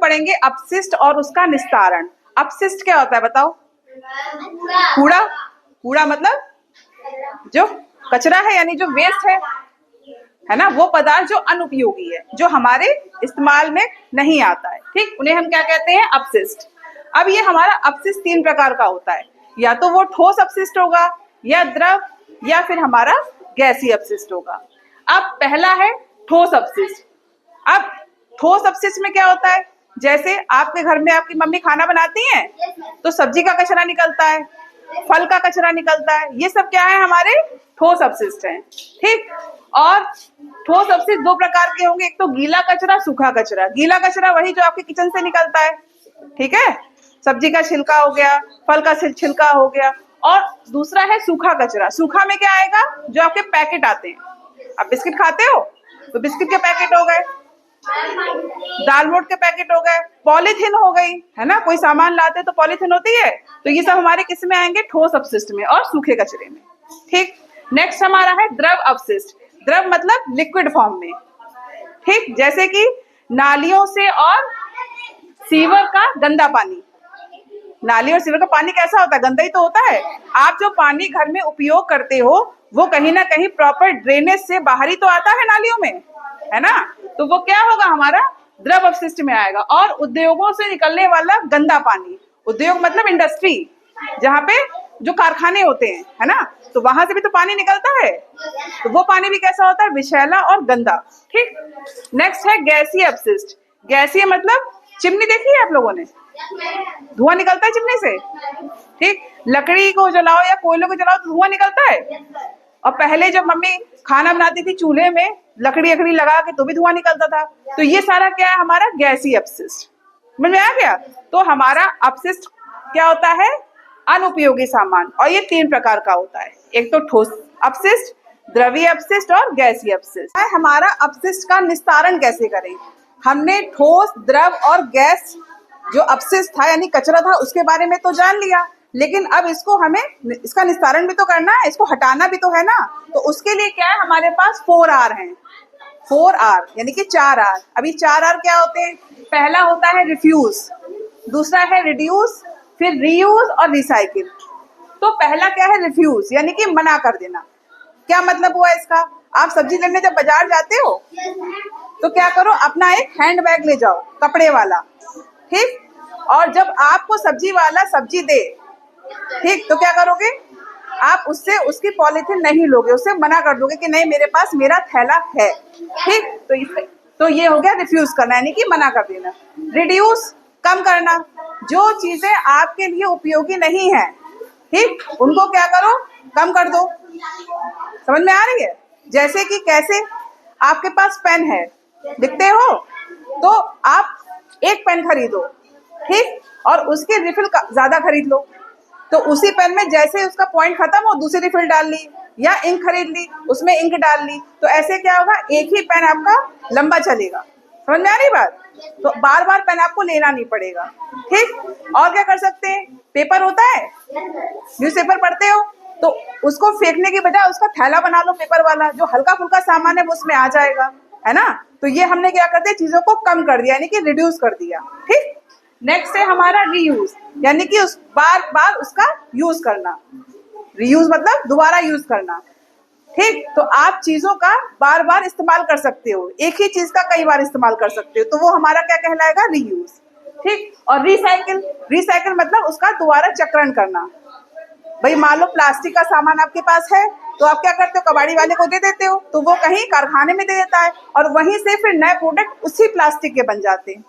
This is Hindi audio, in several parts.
पढ़ेंगे अपशिष्ट और उसका निस्तारण। अपशिष्ट क्या होता है बताओ? कूड़ा। कूड़ा मतलब जो कचरा है, यानी जो वेस्ट है ना, वो पदार्थ जो अनुपयोगी है, जो हमारे इस्तेमाल में नहीं आता है, ठीक, उन्हें हम क्या कहते हैं? अपशिष्ट। अब ये हमारा अपशिष्ट 3 प्रकार का होता है, या तो वो ठोस अपशिष्ट होगा, या द्रव, या फिर हमारा गैसीय अपशिष्ट होगा। अब पहला है ठोस अपशिष्ट। अब ठोस अपशिष्ट में क्या होता है? जैसे आपके घर में आपकी मम्मी खाना बनाती हैं तो सब्जी का कचरा निकलता है, फल का कचरा निकलता है, ये सब क्या है? हमारे ठोस अपशिष्ट हैं, ठीक। और ठोस अपशिष्ट 2 प्रकार के होंगे, एक तो गीला कचरा, सूखा कचरा। गीला कचरा वही जो आपके किचन से निकलता है, ठीक है, सब्जी का छिलका हो गया, फल का छिलका हो गया। और दूसरा है सूखा कचरा। सूखा में क्या आएगा? जो आपके पैकेट आते हैं, आप बिस्किट खाते हो तो बिस्किट के पैकेट हो गए, दाल मोट के पैकेट हो गए, पॉलीथीन हो गई, है ना, कोई सामान लाते तो पॉलीथीन होती है, तो ये सब हमारे किस में आएंगे? ठोस अपशिष्ट में और सूखे कचरे में, ठीक। नेक्स्ट हमारा है द्रव अपशिष्ट। द्रव मतलब लिक्विड फॉर्म में, ठीक, जैसे कि नालियों से और सीवर का गंदा पानी। नाली और सीवर का पानी कैसा होता है? गंदा ही तो होता है। आप जो पानी घर में उपयोग करते हो वो कहीं ना कहीं प्रॉपर ड्रेनेज से बाहर ही तो आता है नालियों में, है ना, तो वो क्या होगा? हमारा द्रव अपशिष्ट में आएगा। और उद्योगों से निकलने वाला गंदा पानी, उद्योग मतलब इंडस्ट्री, जहाँ पे जो कारखाने होते हैं, है ना, तो वहां से भी तो पानी निकलता है, तो वो पानी भी कैसा होता है? विषैला और गंदा, ठीक। नेक्स्ट है गैसीय अपशिष्ट। गैसीय मतलब चिमनी देखी है आप लोगों ने? धुआं निकलता है चिमनी से, ठीक। लकड़ी को जलाओ या कोयले को जलाओ तो धुआं निकलता है। और पहले जब मम्मी खाना बनाती थी चूल्हे में लकड़ी लगा के तो भी धुआं निकलता था। तो ये सारा क्या है? हमारा गैसीय अपशिष्ट। समझ में आ गया? तो हमारा अपशिष्ट क्या होता है? अनुपयोगी सामान। और ये 3 प्रकार का होता है, एक तो ठोस अपशिष्ट, द्रवीय अपशिष्ट और गैसीय अपशिष्ट। हमारा अपशिष्ट का निस्तारण कैसे करें? हमने ठोस, द्रव और गैस जो अपशिष्ट था यानी कचरा था उसके बारे में तो जान लिया, लेकिन अब इसको हमें इसका निस्तारण भी तो करना है, इसको हटाना भी तो है ना। तो उसके लिए क्या है? हमारे पास 4R हैं। 4R यानी कि 4R। अभी 4R क्या होते हैं? पहला होता है रिफ्यूज, दूसरा है रिड्यूस, फिर रीयूज और रिसाइकिल। तो पहला क्या है? रिफ्यूज यानी कि मना कर देना। क्या मतलब हुआ इसका? आप सब्जी लेने जब बाजार जाते हो तो क्या करो? अपना एक हैंड बैग ले जाओ, कपड़े वाला, ठीक। और जब आपको सब्जी वाला सब्जी दे, ठीक, तो क्या करोगे? आप उससे उसकी पॉलीथीन नहीं लोगे, उससे मना कर दोगे कि नहीं मेरे पास मेरा थैला है, ठीक। तो ये हो गया रिफ्यूज करना यानी कि मना कर देना। रिड्यूस कम करना, जो चीजें आपके लिए उपयोगी नहीं है, ठीक, उनको क्या करो? कम कर दो। समझ में आ रही है? जैसे कि कैसे? आपके पास पेन है, लिखते हो, तो आप एक पेन खरीदो, ठीक, और उसकी रिफिल ज्यादा खरीद लो। तो उसी पेन में जैसे उसका पॉइंट खत्म हो दूसरी रिफिल डाल ली, या इंक खरीद ली उसमें इंक डाल ली, तो ऐसे क्या होगा? एक ही पेन आपका लंबा चलेगा। समझ में आ रही बात? तो बार बार पेन आपको लेना नहीं पड़ेगा, ठीक। और क्या कर सकते हैं? पेपर होता है, न्यूज़पेपर पढ़ते हो, तो उसको फेंकने की बजाय उसका थैला बना लो पेपर वाला, जो हल्का फुल्का सामान है वो उसमें आ जाएगा, है ना। तो ये हमने क्या कर दिया? चीजों को कम कर दिया यानी कि रिड्यूस कर दिया, ठीक। नेक्स्ट है हमारा रीयूज यानी कि उस बार बार उसका यूज करना। रीयूज मतलब दोबारा यूज करना, ठीक। तो आप चीजों का बार बार इस्तेमाल कर सकते हो, एक ही चीज का कई बार इस्तेमाल कर सकते हो, तो वो हमारा क्या कहलाएगा? रीयूज, ठीक। और रिसाइकिल, रिसाइकिल मतलब उसका दोबारा चक्रण करना। भाई मान लो प्लास्टिक का सामान आपके पास है तो आप क्या करते हो? कबाड़ी वाले को दे देते हो, तो वो कहीं कारखाने में दे देता है और वहीं से फिर नए प्रोडक्ट उसी प्लास्टिक के बन जाते हैं,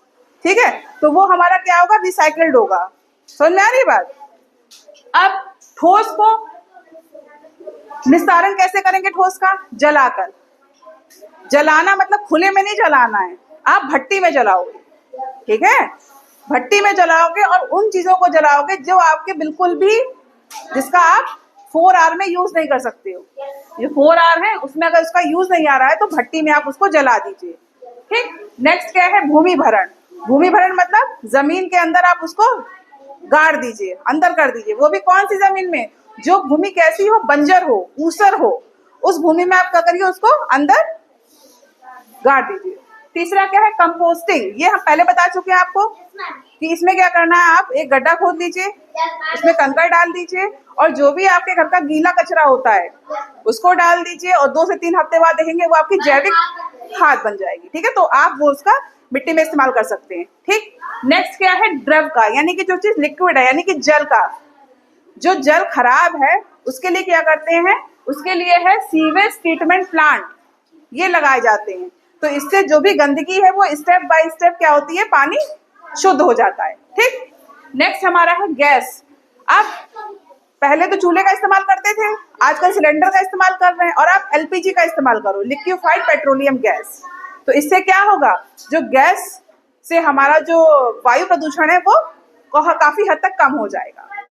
ठीक है। तो वो हमारा क्या होगा? रिसाइकल्ड होगा। समझ में आ रही बात? अब ठोस को निस्तारण कैसे करेंगे? ठोस का जलाकर। जलाना मतलब खुले में नहीं जलाना है, आप भट्टी में जलाओगे, ठीक है। भट्टी में जलाओगे और उन चीजों को जलाओगे जो आपके बिल्कुल भी, जिसका आप 4R में यूज नहीं कर सकते हो। ये 4R है, उसमें अगर उसका यूज नहीं आ रहा है तो भट्टी में आप उसको जला दीजिए, ठीक। नेक्स्ट क्या है? भूमि भरण। भूमि भरण मतलब जमीन के अंदर आप उसको गाड़ दीजिए, अंदर कर दीजिए। वो भी कौन सी जमीन में? जो भूमि कैसी हो? बंजर हो, ऊसर हो, उस भूमि में आप क्या करिए? उसको अंदर गाड़ दीजिए, तीसरा क्या है, कंपोस्टिंग। ये हम पहले बता चुके हैं आपको कि इसमें क्या करना है, आप एक गड्ढा खोद लीजिए, उसमें कंकड़ डाल दीजिए और जो भी आपके घर का गीला कचरा होता है उसको डाल दीजिए और 2 से 3 हफ्ते बाद देखेंगे वो आपकी जैविक खाद बन जाएगी। ठीक है, तो आप वो उसका मिट्टी में इस्तेमाल कर सकते हैं। ठीक, नेक्स्ट क्या है, द्रव का, यानी कि जो चीज लिक्विड है, यानी कि जल का। जो जल खराब है उसके लिए क्या करते हैं, उसके लिए है सीवेज ट्रीटमेंट प्लांट, ये लगाए जाते हैं। तो इससे जो भी गंदगी है वो स्टेप बाय स्टेप क्या होती है, पानी शुद्ध हो जाता है। ठीक, नेक्स्ट हमारा है गैस। अब पहले तो चूल्हे का इस्तेमाल करते थे, आजकल सिलेंडर का इस्तेमाल कर रहे हैं और आप एलपीजी का इस्तेमाल करो, लिक्विफाइड पेट्रोलियम गैस। तो इससे क्या होगा, जो गैस से हमारा जो वायु प्रदूषण है वो काफी हद तक कम हो जाएगा।